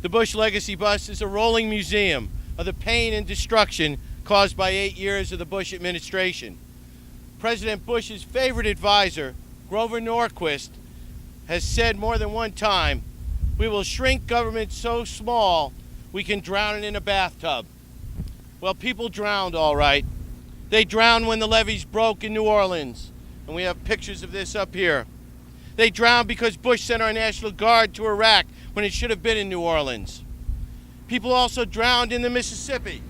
The Bush Legacy Bus is a rolling museum of the pain and destruction caused by 8 years of the Bush administration. President Bush's favorite advisor, Grover Norquist, has said more than one time, "We will shrink government so small we can drown it in a bathtub." Well, people drowned all right. They drowned when the levees broke in New Orleans, and we have pictures of this up here. They drowned because Bush sent our National Guard to Iraq when it should have been in New Orleans. People also drowned in the Mississippi.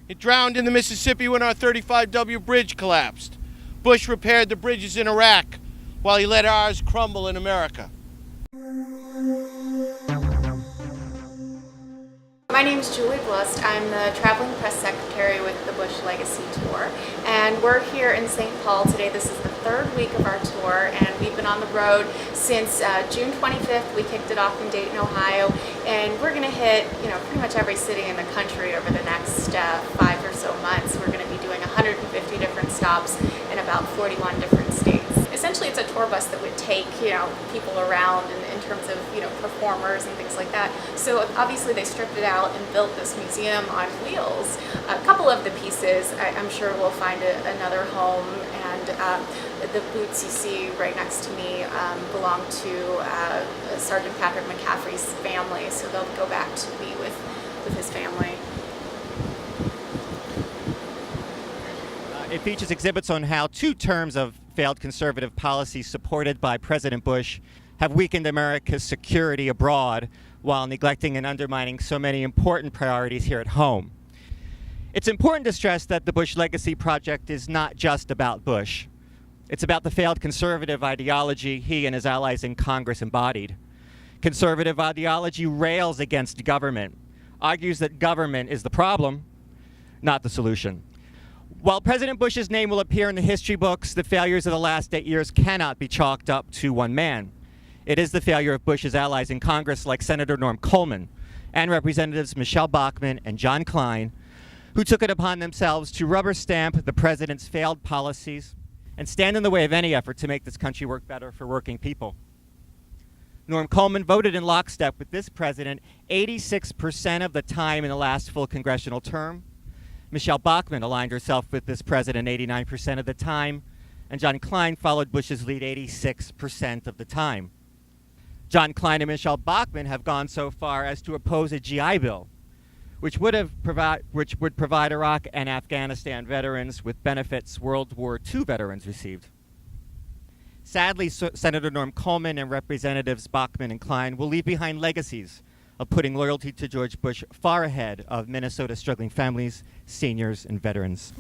It drowned in the Mississippi when our 35W bridge collapsed. Bush repaired the bridges in Iraq while he let ours crumble in America. My name is Julie Blust. I'm the traveling press secretary with the Bush Legacy Tour, and we're here in St. Paul today. This is the third week of our tour, and we've been on the road since June 25th. We kicked it off in Dayton, Ohio, and we're going to hit, pretty much every city in the country over the next 5 or so months. We're going to be doing 150 different stops in about 41 different states. Essentially, it's a tour bus that would take, people around in terms of, performers and things like that. So obviously they stripped it out and built this museum on wheels. A couple of the pieces, I'm sure will find another home, and the boots you see right next to me belong to Sergeant Patrick McCaffrey's family, so they'll go back to be with his family. It features exhibits on how 2 terms of failed conservative policy supported by President Bush have weakened America's security abroad while neglecting and undermining so many important priorities here at home. It's important to stress that the Bush Legacy Project is not just about Bush. It's about the failed conservative ideology he and his allies in Congress embodied. Conservative ideology rails against government, argues that government is the problem, not the solution. While President Bush's name will appear in the history books, the failures of the last 8 years cannot be chalked up to one man. It is the failure of Bush's allies in Congress like Senator Norm Coleman and Representatives Michelle Bachmann and John Klein, who took it upon themselves to rubber stamp the president's failed policies and stand in the way of any effort to make this country work better for working people. Norm Coleman voted in lockstep with this president 86% of the time in the last full congressional term. Michelle Bachmann aligned herself with this president 89% of the time, and John Klein followed Bush's lead 86% of the time. John Klein and Michelle Bachmann have gone so far as to oppose a GI Bill, which would provide Iraq and Afghanistan veterans with benefits World War II veterans received. Sadly, Senator Norm Coleman and Representatives Bachmann and Klein will leave behind legacies of putting loyalty to George Bush far ahead of Minnesota's struggling families, seniors, and veterans.